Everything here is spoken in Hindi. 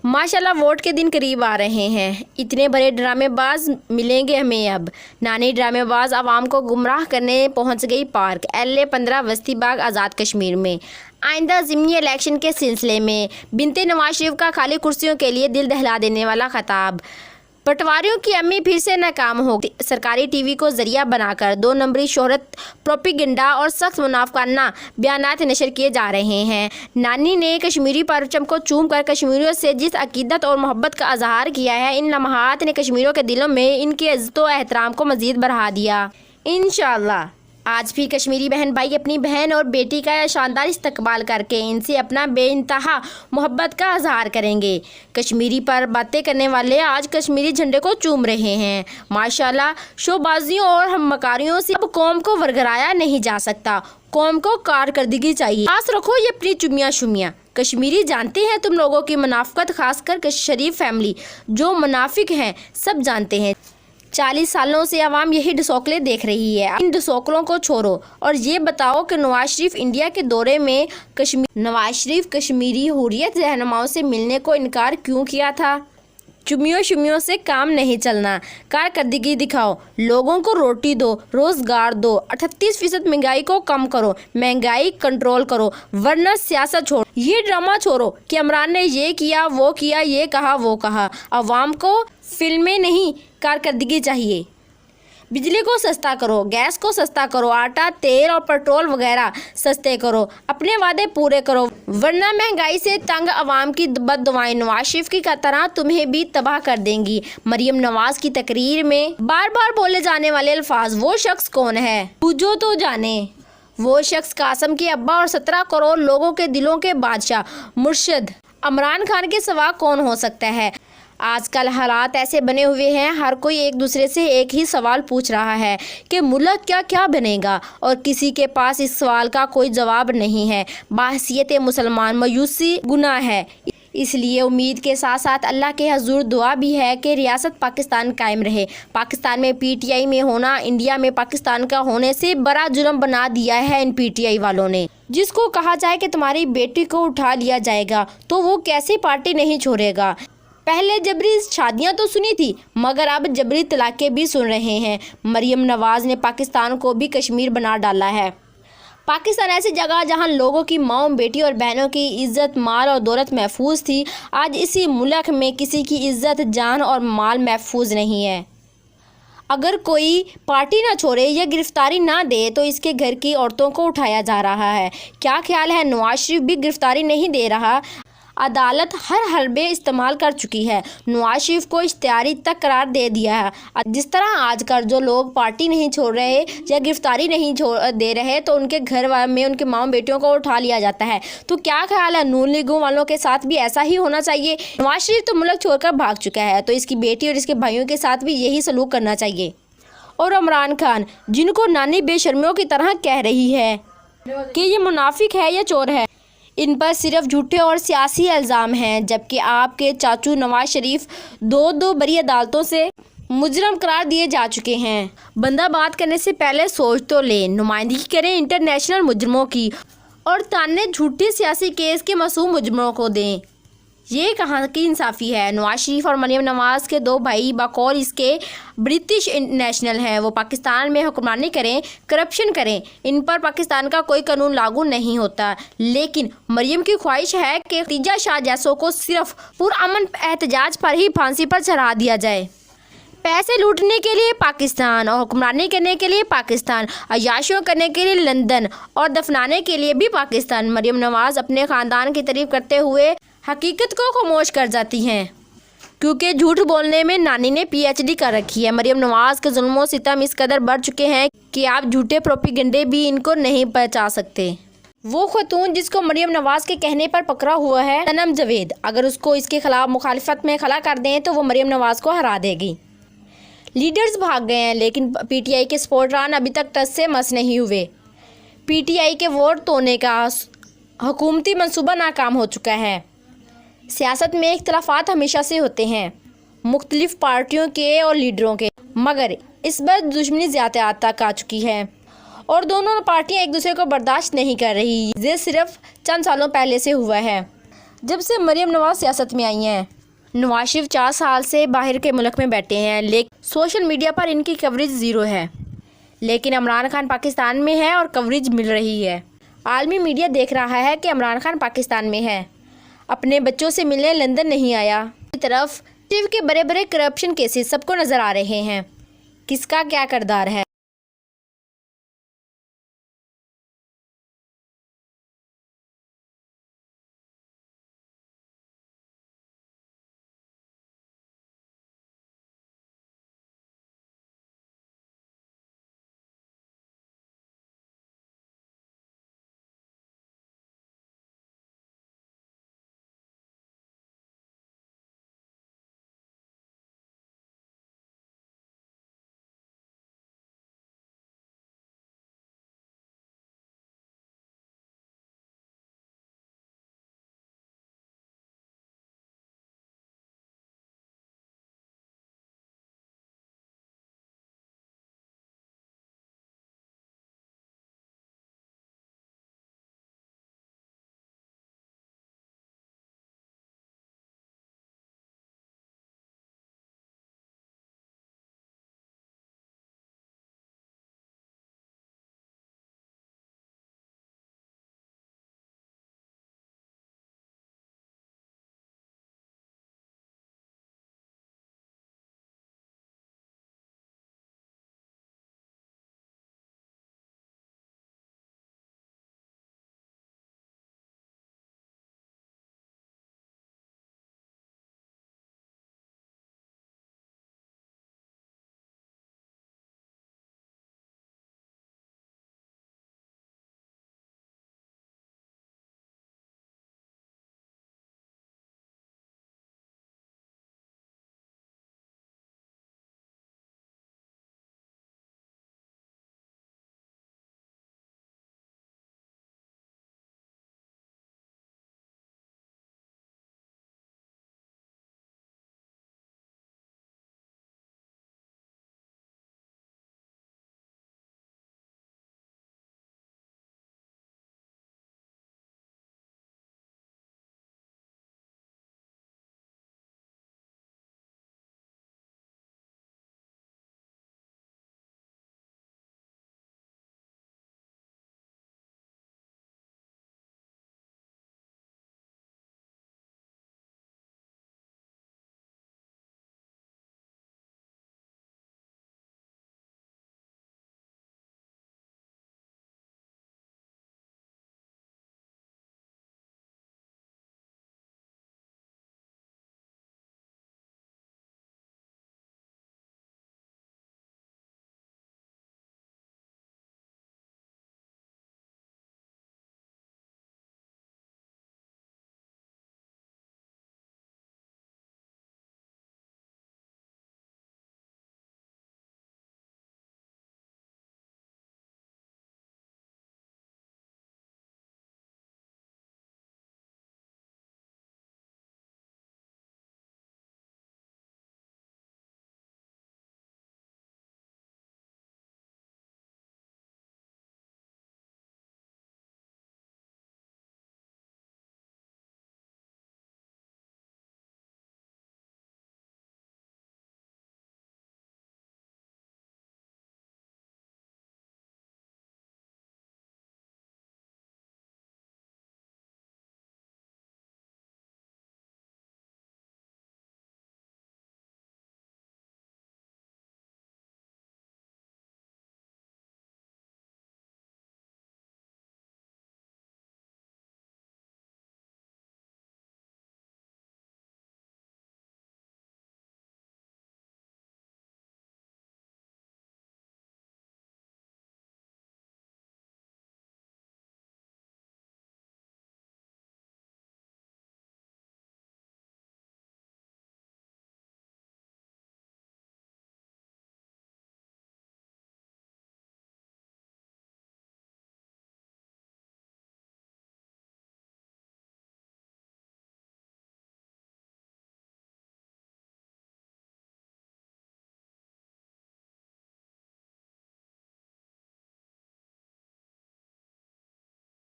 माशाल्लाह वोट के दिन करीब आ रहे हैं। इतने बड़े ड्रामेबाज मिलेंगे हमें अब। नानी ड्रामेबाज आवाम को गुमराह करने पहुंच गई पार्क। LA-15 वस्ती बाग आज़ाद कश्मीर में आइंदा ज़िमनी इलेक्शन के सिलसिले में बिनते नवाज शरीफ का खाली कुर्सियों के लिए दिल दहला देने वाला खिताब। पटवारियों की अम्मी फिर से नाकाम हो गई। सरकारी टीवी को जरिया बनाकर 2 नंबरी शोहरत, प्रोपेगेंडा और सख्त मुनाफिकाना बयानात नशर किए जा रहे हैं। नानी ने कश्मीरी परचम को चूम कर कश्मीरियों से जिस अकीदत और मोहब्बत का इजहार किया है, इन लम्हात ने कश्मीरियों के दिलों में इनकी इज्जत व एहतराम को मज़ीद बढ़ा दिया। इंशाअल्लाह आज भी कश्मीरी बहन भाई अपनी बहन और बेटी का शानदार इस्तकबाल करके इनसे अपना बेइंतहा मोहब्बत का इजहार करेंगे। कश्मीरी पर बातें करने वाले आज कश्मीरी झंडे को चूम रहे हैं। माशाल्लाह शोबाजियों और हमकारियों से अब कौम को वरगलाया नहीं जा सकता। कौम को कारकर्दगी चाहिए। खास रखो ये अपनी चुमियाँ शुमियाँ। कश्मीरी जानते हैं तुम लोगों की मुनाफिकत, खासकर शरीफ फैमिली जो मुनाफिक हैं सब जानते हैं। 40 सालों से आवाम यही डसौकले देख रही है। इन डसौकलों को छोड़ो और ये बताओ कि नवाज शरीफ इंडिया के दौरे में नवाज शरीफ कश्मीरी हुर्रियत रहनुमाओं से मिलने को इनकार क्यों किया था? चुमियों शुमियों से काम नहीं चलना, कारकर्दगी दिखाओ, लोगों को रोटी दो, रोज़गार दो, 38% महंगाई को कम करो, महंगाई कंट्रोल करो, वरना सियासत छोड़ो। ये ड्रामा छोड़ो कि इमरान ने ये किया वो किया, ये कहा वो कहा। अवाम को फिल्में नहीं कारकर्दगी चाहिए। बिजली को सस्ता करो, गैस को सस्ता करो, आटा तेल और पेट्रोल वगैरह सस्ते करो, अपने वादे पूरे करो, वरना महंगाई से तंग अवाम की बददुआएं नवाज शरीफ की तरह तुम्हें भी तबाह कर देंगी। मरियम नवाज की तकरीर में बार बार बोले जाने वाले अल्फाज, वो शख्स कौन है पूछो तो जाने। वो शख्स कासम के अब्बा और 17 करोड़ लोगों के दिलों के बादशाह मुर्शिद इमरान खान के सिवा कौन हो सकता है? आजकल हालात ऐसे बने हुए हैं, हर कोई एक दूसरे से एक ही सवाल पूछ रहा है कि मुल्क क्या क्या बनेगा, और किसी के पास इस सवाल का कोई जवाब नहीं है। बाहसियत मुसलमान मायूसी गुनाह है। इसलिए उम्मीद के साथ साथ अल्लाह के हजूर दुआ भी है कि रियासत पाकिस्तान कायम रहे। पाकिस्तान में PTI में होना इंडिया में पाकिस्तान का होने से बड़ा जुर्म बना दिया है इन PTI वालों ने। जिसको कहा जाए कि तुम्हारी बेटी को उठा लिया जाएगा तो वो कैसी पार्टी नहीं छोड़ेगा। पहले जबरी शादियां तो सुनी थी, मगर अब जबरी तलाक़ें भी सुन रहे हैं। मरियम नवाज ने पाकिस्तान को भी कश्मीर बना डाला है। पाकिस्तान ऐसी जगह जहां लोगों की माओं, बेटी और बहनों की इज्जत, माल और दौलत महफूज थी, आज इसी मुल्क में किसी की इज्जत, जान और माल महफूज नहीं है। अगर कोई पार्टी ना छोड़े या गिरफ्तारी ना दे तो इसके घर की औरतों को उठाया जा रहा है। क्या ख्याल है? नवाज शरीफ भी गिरफ्तारी नहीं दे रहा। अदालत हर हरबे इस्तेमाल कर चुकी है, नवाज शरीफ को इख्तियारी तक करार दे दिया है। जिस तरह आजकल जो लोग पार्टी नहीं छोड़ रहे या गिरफ्तारी नहीं दे रहे तो उनके घर में उनके माँ बेटियों को उठा लिया जाता है। तो क्या ख्याल है, नून लीग वालों के साथ भी ऐसा ही होना चाहिए? नवाज शरीफ तो मुल्क छोड़कर भाग चुका है, तो इसकी बेटी और इसके भाइयों के साथ भी यही सलूक करना चाहिए। और इमरान खान, जिनको नानी बेशर्मियों की तरह कह रही है कि ये मुनाफिक है या चोर है, इन पर सिर्फ झूठे और सियासी इल्ज़ाम हैं, जबकि आपके चाचू नवाज शरीफ दो बड़ी अदालतों से मुजरम करार दिए जा चुके हैं। बंदा बात करने से पहले सोच तो ले, नुमाइंदगी करें इंटरनेशनल मुजरमों की और ताने झूठे सियासी केस के मासूम मुजरमों को दें। ये कहाँ की इंसाफ़ी है? नवाज शरीफ और मरियम नवाज के 2 भाई बकौल इसके ब्रिटिश नेशनल हैं। वो पाकिस्तान में हुक्मरानी करें, करप्शन करें, इन पर पाकिस्तान का कोई कानून लागू नहीं होता। लेकिन मरियम की ख्वाहिश है कि खदीजा शाह जैसों को सिर्फ पुरअमन एहतजाज पर ही फांसी पर चढ़ा दिया जाए। पैसे लूटने के लिए पाकिस्तान और हुक्मरानी करने के लिए पाकिस्तान, अय्याशियों करने के लिए लंदन और दफनाने के लिए भी पाकिस्तान। मरियम नवाज अपने ख़ानदान की तारीफ करते हुए हकीकत को खामोश कर जाती हैं, क्योंकि झूठ बोलने में नानी ने PhD कर रखी है। मरियम नवाज के जुल्मों सितम इस कदर बढ़ चुके हैं कि आप झूठे प्रोपेगेंडे भी इनको नहीं बचा सकते। वो खतून जिसको मरियम नवाज के कहने पर पकड़ा हुआ है, सनम जावेद, अगर उसको इसके खिलाफ मुखालिफत में खड़ा कर दें तो वो मरियम नवाज को हरा देगी। लीडर्स भाग गए हैं, लेकिन PTI के सपोर्टरान अभी तक टस से मस नहीं हुए। PTI के वोट तोड़ने का हुकूमती मंसूबा नाकाम हो चुका है। सियासत में इख्तलाफात हमेशा से होते हैं, मुख्तलिफ पार्टियों के और लीडरों के, मगर इस बार दुश्मनी ज़्यादा तक आ चुकी है और दोनों पार्टियां एक दूसरे को बर्दाश्त नहीं कर रही। ये सिर्फ चंद सालों पहले से हुआ है। जब से मरियम नवाज सियासत में आई हैं। नवाज शरीफ 4 साल से बाहर के मुल्क में बैठे हैं, लेकिन सोशल मीडिया पर इनकी कवरेज ज़ीरो है। लेकिन इमरान खान पाकिस्तान में है और कवरेज मिल रही है। आलमी मीडिया देख रहा है कि इमरान खान पाकिस्तान में है, अपने बच्चों से मिलने लंदन नहीं आया। दूसरी तरफ टीवी के बड़े बड़े करप्शन केसेस सबको नज़र आ रहे हैं। किसका क्या किरदार है।